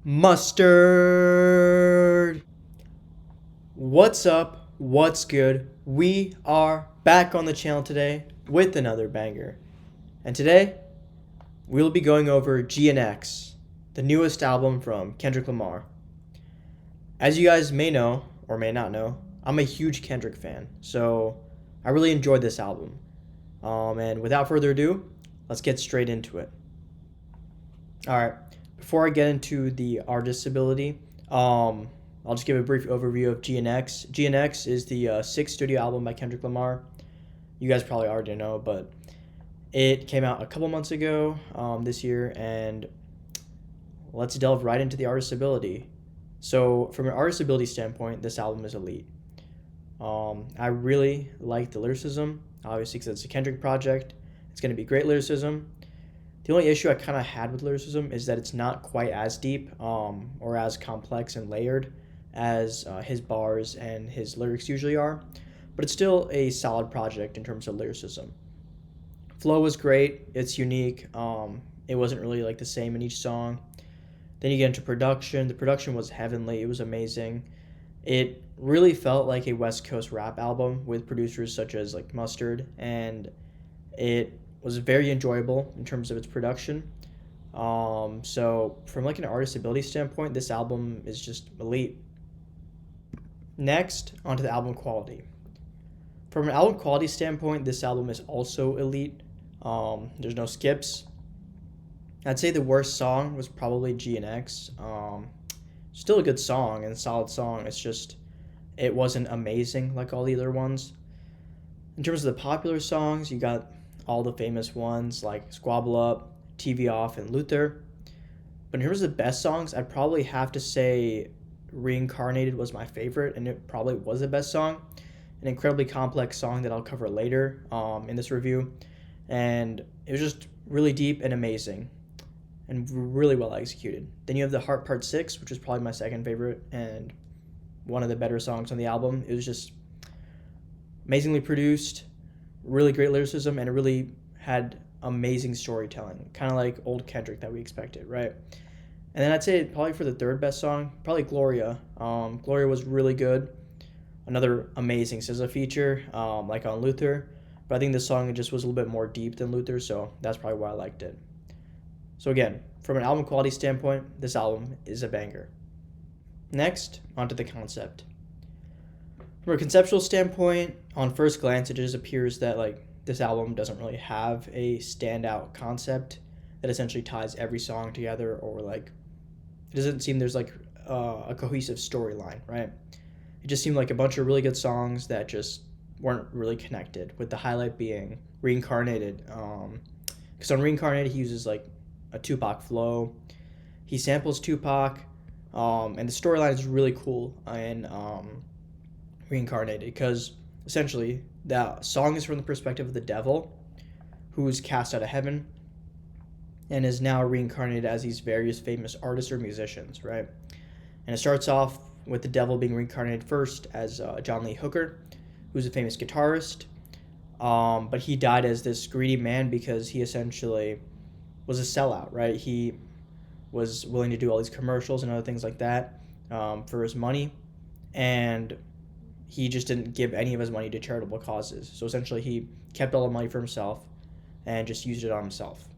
Mustard! What's up? What's good? We are back on the channel today with another banger. And today, we'll be going over GNX, the newest album from Kendrick Lamar. As you guys may know, or may not know, I'm a huge Kendrick fan, so I really enjoyed this album. And without further ado, let's get straight into it. Alright, before I get into the artist's ability, I'll just give a brief overview of GNX. GNX is the sixth studio album by Kendrick Lamar. You guys probably already know, but it came out a couple months ago this year, and let's delve right into the artist's ability. So, from an artist's ability standpoint, this album is elite. I really like the lyricism, obviously, because it's a Kendrick project. It's going to be great lyricism. The only issue I kind of had with lyricism is that it's not quite as deep or as complex and layered as his bars and his lyrics usually are, but it's still a solid project in terms of lyricism. Flow was great. It's unique. It wasn't really like the same in each song. Then you get into production. The production was heavenly. It was amazing. It really felt like a West Coast rap album with producers such as like Mustard, and it was very enjoyable in terms of its production. So from like an artist ability standpoint, this album is just elite. Next, onto the album quality. From an album quality standpoint, this album is also elite. There's no skips. I'd say the worst song was probably GNX. Still a good song and solid song. It's just it wasn't amazing like all the other ones. In terms of the popular songs, you got all the famous ones like Squabble Up, TV Off, and Luther. But in terms of the best songs, I'd probably have to say Reincarnated was my favorite, and it probably was the best song. An incredibly complex song that I'll cover later in this review. And it was just really deep and amazing and really well executed. Then you have The Heart Part 6, which is probably my second favorite and one of the better songs on the album. It was just amazingly produced, really great lyricism, and it really had amazing storytelling, kind of like old Kendrick that we expected, right? And then I'd say probably for the third best song, probably Gloria. Gloria was really good. Another amazing SZA feature, like on Luther. But I think this song just was a little bit more deep than Luther, so that's probably why I liked it. So again, from an album quality standpoint, this album is a banger. Next, onto the concept. From a conceptual standpoint, on first glance, it just appears that like this album doesn't really have a standout concept that essentially ties every song together, or like it doesn't seem there's like a cohesive storyline, right? It just seemed like a bunch of really good songs that just weren't really connected, with the highlight being Reincarnated. Because on Reincarnated, he uses like a Tupac flow. He samples Tupac, and the storyline is really cool in Reincarnated, because essentially that song is from the perspective of the devil, who's cast out of heaven and is now reincarnated as these various famous artists or musicians, right? And it starts off with the devil being reincarnated first as John Lee Hooker, who's a famous guitarist, but he died as this greedy man because he essentially was a sellout, right? He was willing to do all these commercials and other things like that for his money, and he just didn't give any of his money to charitable causes. So essentially he kept all the money for himself and just used it on himself.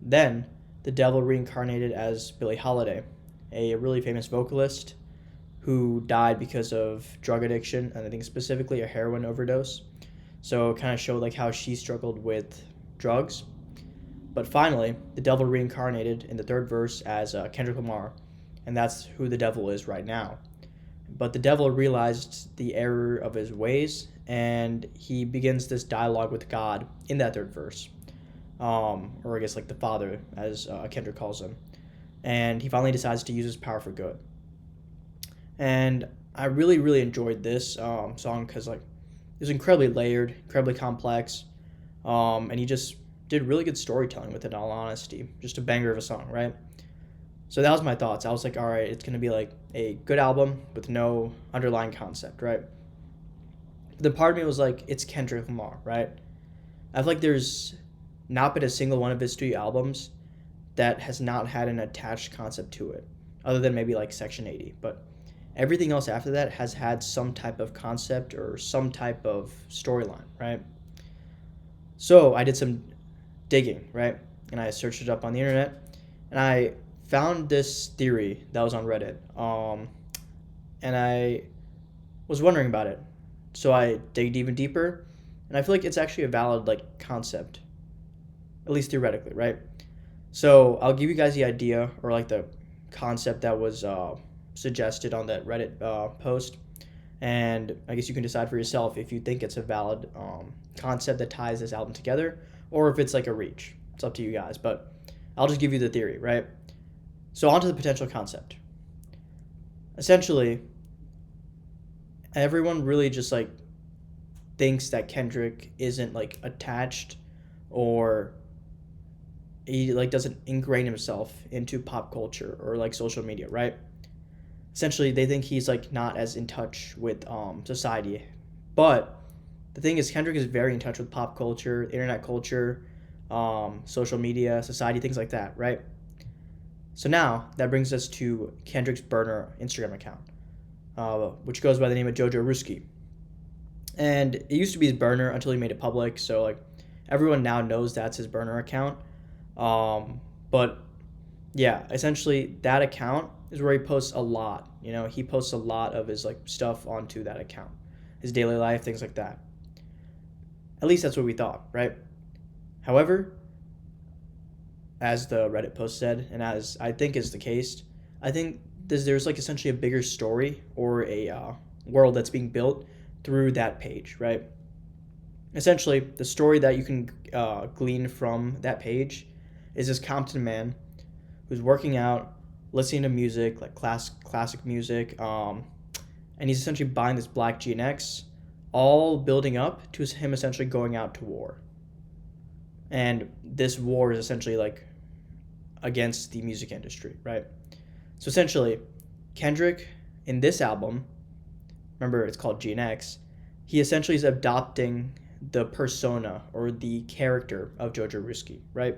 Then the devil reincarnated as Billie Holiday, a really famous vocalist who died because of drug addiction, and I think specifically a heroin overdose. So it kind of showed like how she struggled with drugs. But finally, the devil reincarnated in the third verse as Kendrick Lamar, and that's who the devil is right now. But the devil realized the error of his ways, and he begins this dialogue with God in that third verse. Or I guess like the Father, as Kendrick calls him. And he finally decides to use his power for good. And I really, really enjoyed this song because like it was incredibly layered, incredibly complex, and he just did really good storytelling with it, in all honesty. Just a banger of a song, right? So that was my thoughts. I was like, all right, it's going to be like a good album with no underlying concept, right? But then part of me was like, it's Kendrick Lamar, right? I feel like there's not been a single one of his studio albums that has not had an attached concept to it. other than maybe like Section 80. But everything else after that has had some type of concept or some type of storyline, right? So I did some digging, right? And I searched it up on the internet, and I found this theory that was on Reddit. And I was wondering about it. So I digged even deeper, and I feel like it's actually a valid like concept, at least theoretically, right? So I'll give you guys the idea or like the concept that was suggested on that Reddit post, and I guess you can decide for yourself if you think it's a valid concept that ties this album together, or if it's like a reach. It's up to you guys, but I'll just give you the theory, right? So on to the potential concept. Essentially, everyone really just like thinks that Kendrick isn't like attached, or he like doesn't ingrain himself into pop culture or like social media, right? Essentially, they think he's like not as in touch with society. But the thing is, Kendrick is very in touch with pop culture, internet culture, social media, society, things like that, right? So now that brings us to Kendrick's burner Instagram account, which goes by the name of Jojo Ruski. And it used to be his burner until he made it public. So like everyone now knows that's his burner account. But yeah, essentially that account is where he posts a lot. You know, he posts a lot of his like stuff onto that account, his daily life, things like that. At least that's what we thought, right? However, as the Reddit post said, and as I think is the case, I think there's like essentially a bigger story or a world that's being built through that page, right? Essentially, the story that you can glean from that page is this Compton man who's working out, listening to music, like classic music, and he's essentially buying this black GNX, all building up to him essentially going out to war. And this war is essentially like against the music industry, right? So essentially, Kendrick in this album, remember it's called GNX, he essentially is adopting the persona or the character of Jojo Ruski, right?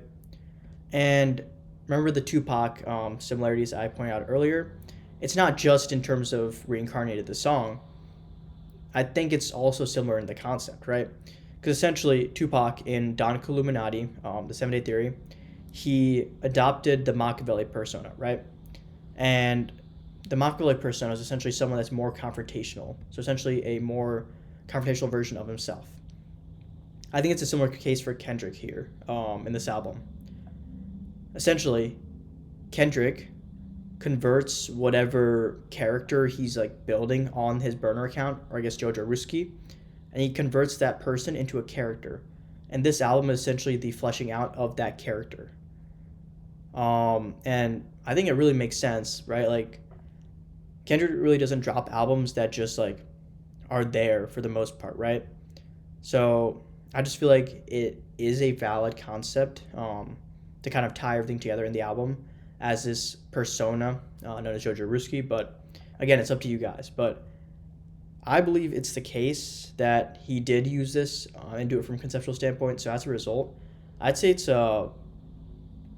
And remember the Tupac similarities I pointed out earlier? It's not just in terms of reincarnated the song. I think it's also similar in the concept, right? Because essentially, Tupac in Don Illuminati, the 7-Day Theory, he adopted the Machiavelli persona, right? And the Machiavelli persona is essentially someone that's more confrontational. So essentially a more confrontational version of himself. I think it's a similar case for Kendrick here in this album. Essentially, Kendrick converts whatever character he's like building on his burner account, or I guess Jojo Ruski, and he converts that person into a character. And this album is essentially the fleshing out of that character. And I think it really makes sense, right? Like, Kendrick really doesn't drop albums that just like are there for the most part, right? So I just feel like it is a valid concept to kind of tie everything together in the album as this persona known as Jojo Ruski. But again, it's up to you guys. But I believe it's the case that he did use this and do it from a conceptual standpoint. So as a result, I'd say it's a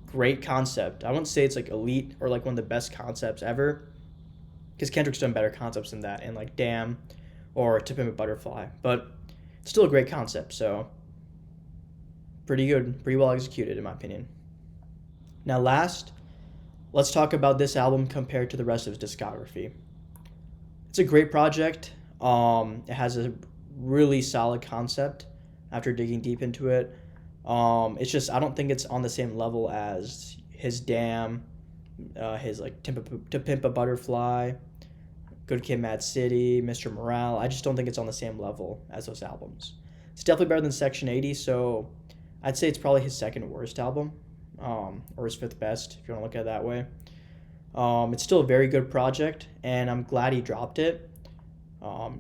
great concept. I wouldn't say it's like elite or like one of the best concepts ever, because Kendrick's done better concepts than that, and like Damn or To Pimp a Butterfly. But it's still a great concept. So pretty good, pretty well executed in my opinion. Now last, let's talk about this album compared to the rest of his discography. It's a great project. It has a really solid concept after digging deep into it. It's just, I don't think it's on the same level as his Damn, his like To Pimp a Butterfly, Good Kid, Mad City, Mr. Morale. I just don't think it's on the same level as those albums. It's definitely better than Section 80, so I'd say it's probably his second worst album, or his fifth best, if you want to look at it that way. It's still a very good project, and I'm glad he dropped it.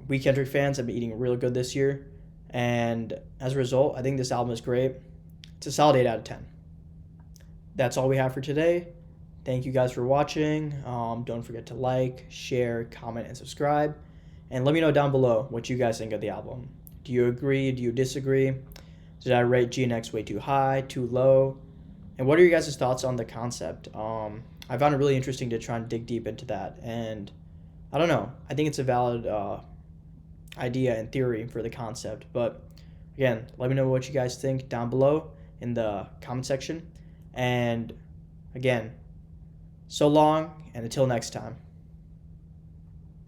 We Kendrick fans have been eating real good this year, and as a result, I think this album is great. It's a solid 8 out of 10. That's all we have for today. Thank you guys for watching. Don't forget to like, share, comment, and subscribe. And let me know down below what you guys think of the album. Do you agree? Do you disagree? Did I rate GNX way too high, too low? And what are your guys' thoughts on the concept? I found it really interesting to try and dig deep into that. And I don't know. I think it's a valid idea and theory for the concept. But again, let me know what you guys think down below in the comment section. And again, so long and until next time.